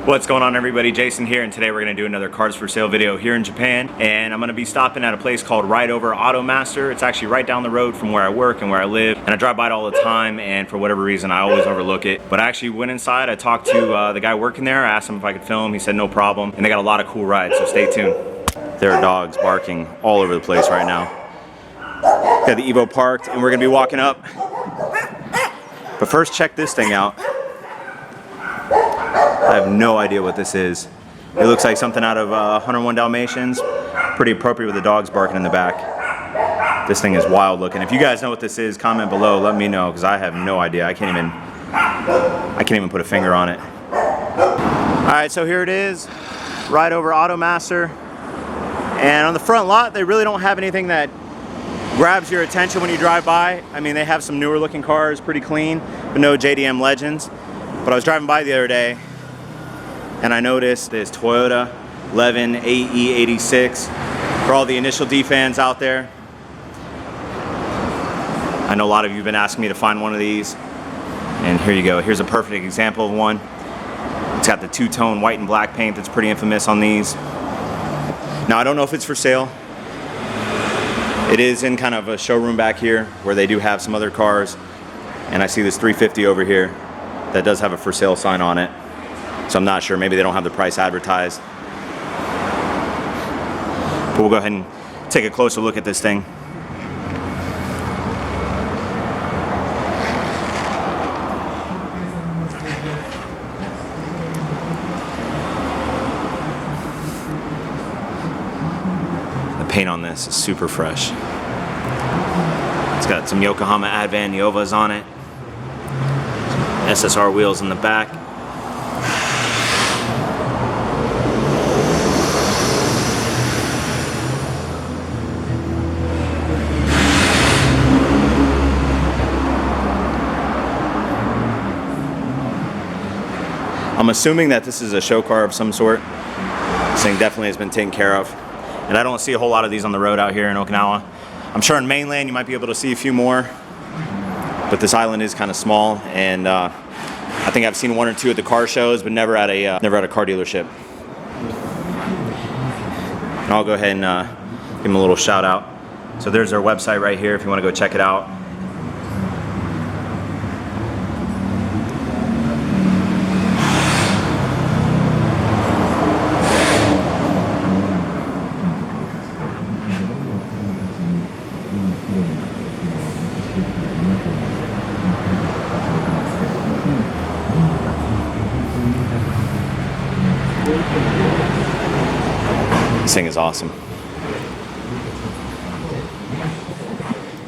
What's going on, everybody? Jason here, and today we're going to do another cars for sale video here in Japan, and I'm going to be stopping at a place called Ride Over Auto Master. It's actually right down the road from where I work and where I live, and I drive by it all the time, and for whatever reason I always overlook it. But I actually went inside, I talked to the guy working there, I asked him if I could film, he said no problem, and they got a lot of cool rides, so stay tuned. There are dogs barking all over the place right now. Got the Evo parked, and we're going to be walking up. But first, check this thing out. I have no idea what this is. It looks like something out of 101 Dalmatians. Pretty appropriate with the dogs barking in the back. This thing is wild looking. If you guys know what this is, comment below. Let me know, because I have no idea. I can't even put a finger on it. All right, so here it is, Ride Over Auto Master. And on the front lot, they really don't have anything that grabs your attention when you drive by. I mean, they have some newer looking cars, pretty clean, but no JDM Legends. But I was driving by the other day, and I noticed this Toyota Levin AE86 for all the Initial D fans out there. I know a lot of you have been asking me to find one of these, and here you go. Here's a perfect example of one. It's got the two-tone white and black paint that's pretty infamous on these. Now, I don't know if it's for sale. It is in kind of a showroom back here where they do have some other cars, and I see this 350 over here that does have a for sale sign on it. So I'm not sure, maybe they don't have the price advertised. But we'll go ahead and take a closer look at this thing. The paint on this is super fresh. It's got some Yokohama Advan Yovas on it. SSR wheels in the back. I'm assuming that this is a show car of some sort. This thing definitely has been taken care of. And I don't see a whole lot of these on the road out here in Okinawa. I'm sure in mainland you might be able to see a few more, but this island is kind of small, and I think I've seen one or two at the car shows, but never at a car dealership. And I'll go ahead and give them a little shout out. So there's their website right here if you want to go check it out. This thing is awesome.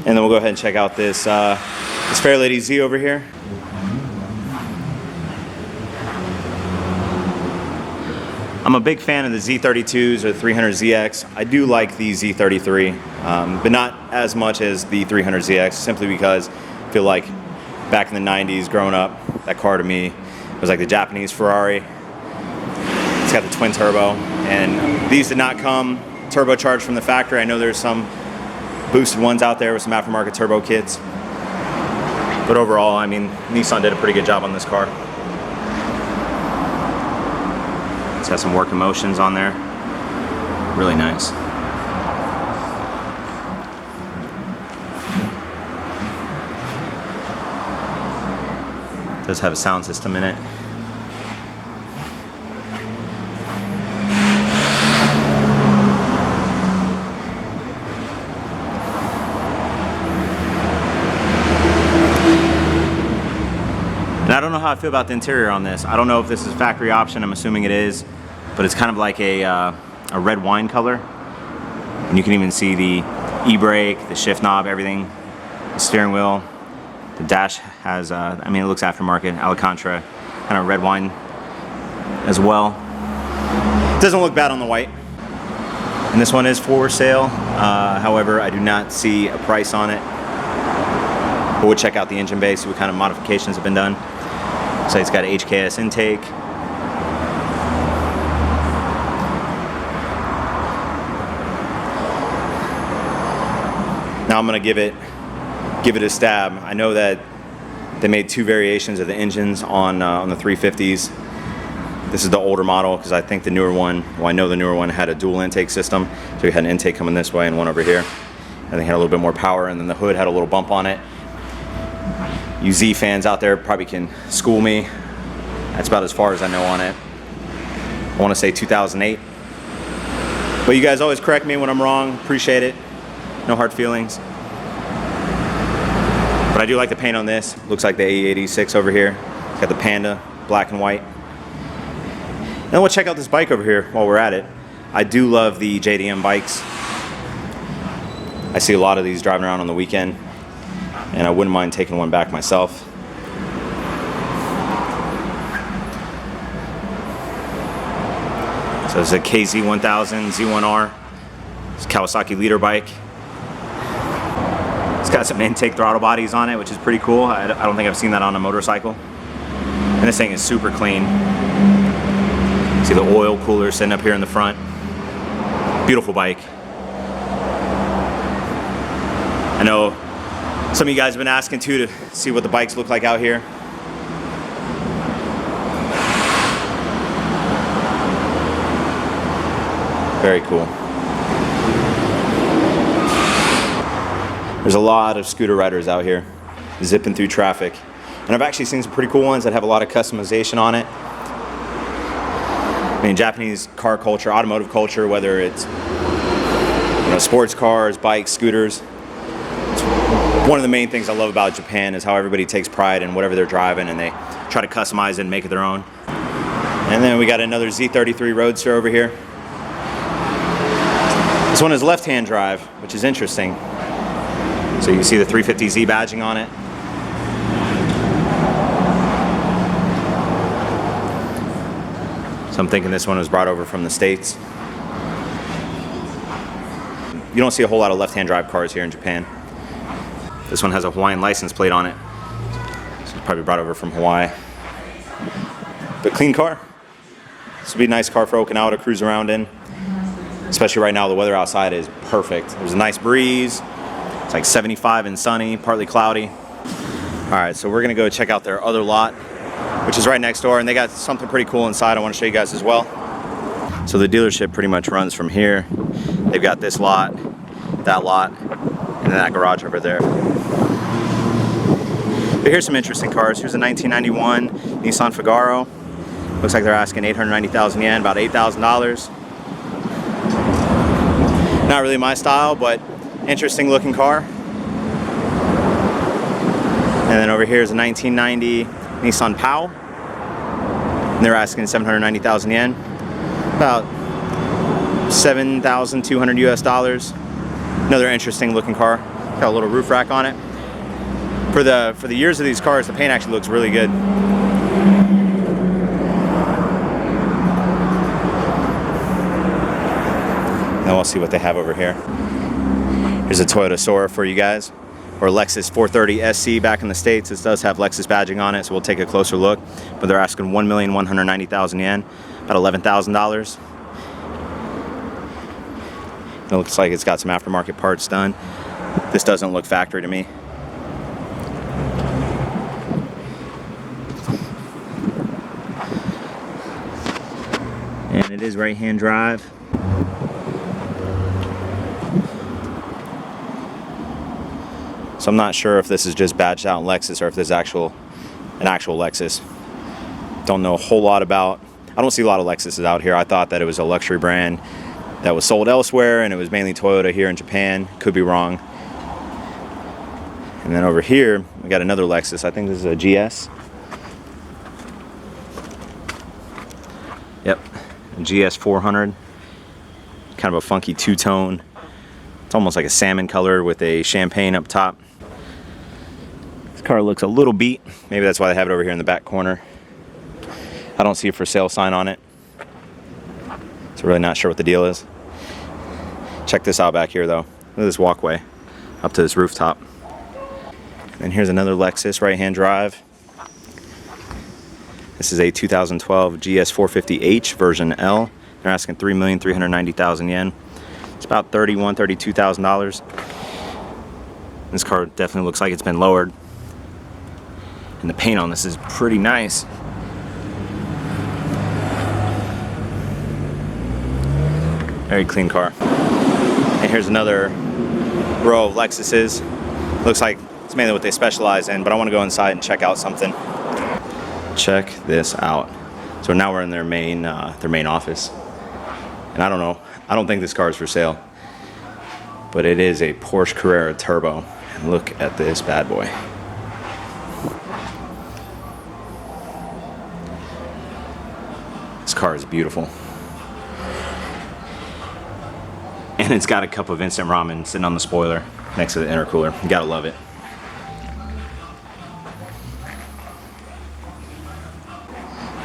And then we'll go ahead and check out this Fairlady Z over here. I'm a big fan of the Z32s or the 300ZX. I do like the Z33, but not as much as the 300ZX, simply because I feel like back in the 90s growing up, that car to me was like the Japanese Ferrari. It's got the twin turbo, and these did not come turbocharged from the factory. I know there's some boosted ones out there with some aftermarket turbo kits, but overall, I mean, Nissan did a pretty good job on this car. It's got some working motions on there, really nice. It does have a sound system in it. And I don't know how I feel about the interior on this. I don't know if this is factory option. I'm assuming it is, but it's kind of like a red wine color. And you can even see the e-brake, the shift knob, everything. The steering wheel, the dash has, I mean, it looks aftermarket, Alcantara, kind of red wine as well. It doesn't look bad on the white. And this one is for sale. However, I do not see a price on it. But we'll check out the engine bay, see what kind of modifications have been done. So it's got an HKS intake. Now I'm gonna give it a stab. I know that they made two variations of the engines on the 350s. This is the older model because I think the newer one, well, I know the newer one had a dual intake system. So we had an intake coming this way and one over here. And they had a little bit more power, and then the hood had a little bump on it. You Z fans out there probably can school me. That's about as far as I know on it. I want to say 2008. But you guys always correct me when I'm wrong. Appreciate it. No hard feelings. But I do like the paint on this. Looks like the AE86 over here. It's got the Panda, black and white. Now we'll check out this bike over here while we're at it. I do love the JDM bikes. I see a lot of these driving around on the weekend, and I wouldn't mind taking one back myself. So it's a KZ1000 Z1R. It's a Kawasaki leader bike. It's got some intake throttle bodies on it, which is pretty cool. I don't think I've seen that on a motorcycle. And this thing is super clean. See the oil cooler sitting up here in the front. Beautiful bike. I know some of you guys have been asking too to see what the bikes look like out here. Very cool. There's a lot of scooter riders out here zipping through traffic. And I've actually seen some pretty cool ones that have a lot of customization on it. I mean, Japanese car culture, automotive culture, whether it's sports cars, bikes, scooters. It's one of the main things I love about Japan is how everybody takes pride in whatever they're driving and they try to customize it and make it their own. And then we got another Z33 Roadster over here. This one is left-hand drive, which is interesting. So you can see the 350Z badging on it. So I'm thinking this one was brought over from the States. You don't see a whole lot of left-hand drive cars here in Japan. This one has a Hawaiian license plate on it. So it's probably brought over from Hawaii. But clean car. This would be a nice car for Okinawa to cruise around in. Especially right now, the weather outside is perfect. There's a nice breeze. It's like 75 and sunny, partly cloudy. All right, so we're gonna go check out their other lot, which is right next door, and they got something pretty cool inside I want to show you guys as well. So the dealership pretty much runs from here. They've got this lot, that lot, and then that garage over there. But here's some interesting cars. Here's a 1991 Nissan Figaro. Looks like they're asking 890,000 yen, about $8,000. Not really my style, but interesting looking car. And then over here is a 1990 Nissan Pao. And they're asking 790,000 yen, about 7,200 US dollars. Another interesting looking car. Got a little roof rack on it. For the years of these cars, the paint actually looks really good. Now we'll see what they have over here. Here's a Toyota Soarer for you guys, or Lexus 430 SC back in the States. This does have Lexus badging on it, so we'll take a closer look. But they're asking 1,190,000 yen, about $11,000. It looks like it's got some aftermarket parts done. This doesn't look factory to me. And it is right-hand drive. So I'm not sure if this is just badged out in Lexus or if this is an actual Lexus. Don't know a whole lot about. I don't see a lot of Lexuses out here. I thought that it was a luxury brand that was sold elsewhere and it was mainly Toyota here in Japan. Could be wrong. And then over here we got another Lexus. I think this is a GS. Yep, a GS 400. Kind of a funky two-tone. It's almost like a salmon color with a champagne up top. This car looks a little beat. Maybe that's why they have it over here in the back corner. I don't see a for sale sign on it. So really not sure what the deal is. Check this out back here though. Look at this walkway up to this rooftop. And here's another Lexus right-hand drive. This is a 2012 GS 450H version L. They're asking 3,390,000 yen. It's about $31,000, $32,000. This car definitely looks like it's been lowered. And the paint on this is pretty nice. Very clean car. And here's another row of Lexuses. Looks like it's mainly what they specialize in, but I want to go inside and check out something. Check this out. So now we're in their main office. And I don't know, I don't think this car is for sale, but it is a Porsche Carrera Turbo. And look at this bad boy. This car is beautiful. And it's got a cup of instant ramen sitting on the spoiler next to the intercooler. You gotta love it.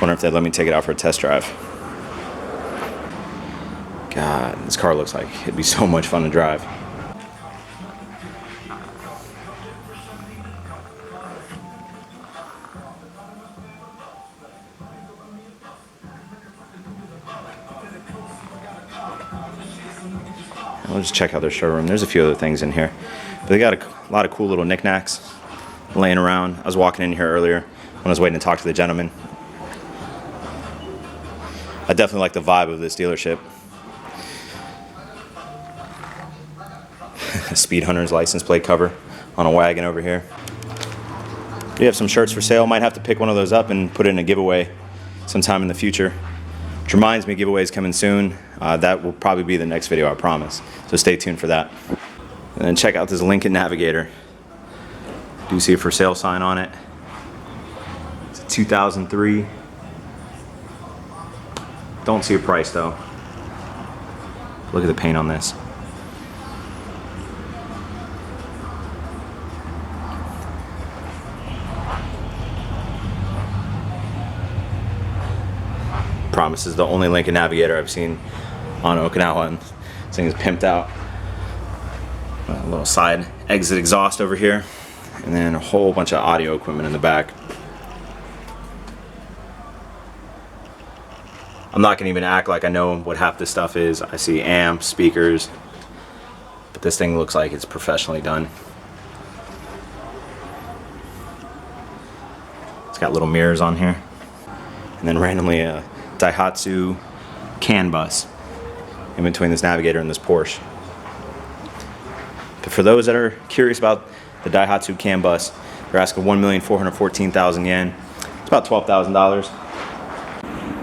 Wonder if they'd let me take it out for a test drive. God, this car looks like it'd be so much fun to drive. I'll just check out their showroom. There's a few other things in here, but they got a lot of cool little knickknacks laying around. I was walking in here earlier when I was waiting to talk to the gentleman. I definitely like the vibe of this dealership. Speed Hunter's license plate cover on a wagon over here. We have some shirts for sale. Might have to pick one of those up and put it in a giveaway sometime in the future. Which reminds me, giveaway is coming soon. That will probably be the next video, I promise. So stay tuned for that. And then check out this Lincoln Navigator. Do you see a for sale sign on it? It's a 2003. Don't see a price though. Look at the paint on this. Promise is the only Lincoln Navigator I've seen on Okinawa, and this thing is pimped out. A little side exit exhaust over here, and then a whole bunch of audio equipment in the back. I'm not gonna even act like I know what half this stuff is. I see amps, speakers, but this thing looks like it's professionally done. It's got little mirrors on here, and then randomly a Daihatsu CAN bus in between this Navigator and this Porsche. But for those that are curious about the Daihatsu CAN bus, they're asking 1,414,000 yen. It's about $12,000.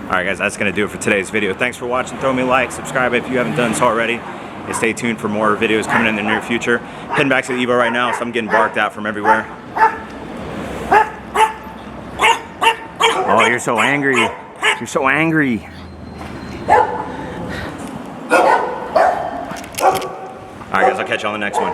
Alright guys, that's going to do it for today's video. Thanks for watching. Throw me a like, subscribe if you haven't done so already. And stay tuned for more videos coming in the near future. Heading back to the Evo right now, so I'm getting barked at from everywhere. Oh, you're so angry. You're so angry. Alright guys, I'll catch you on the next one.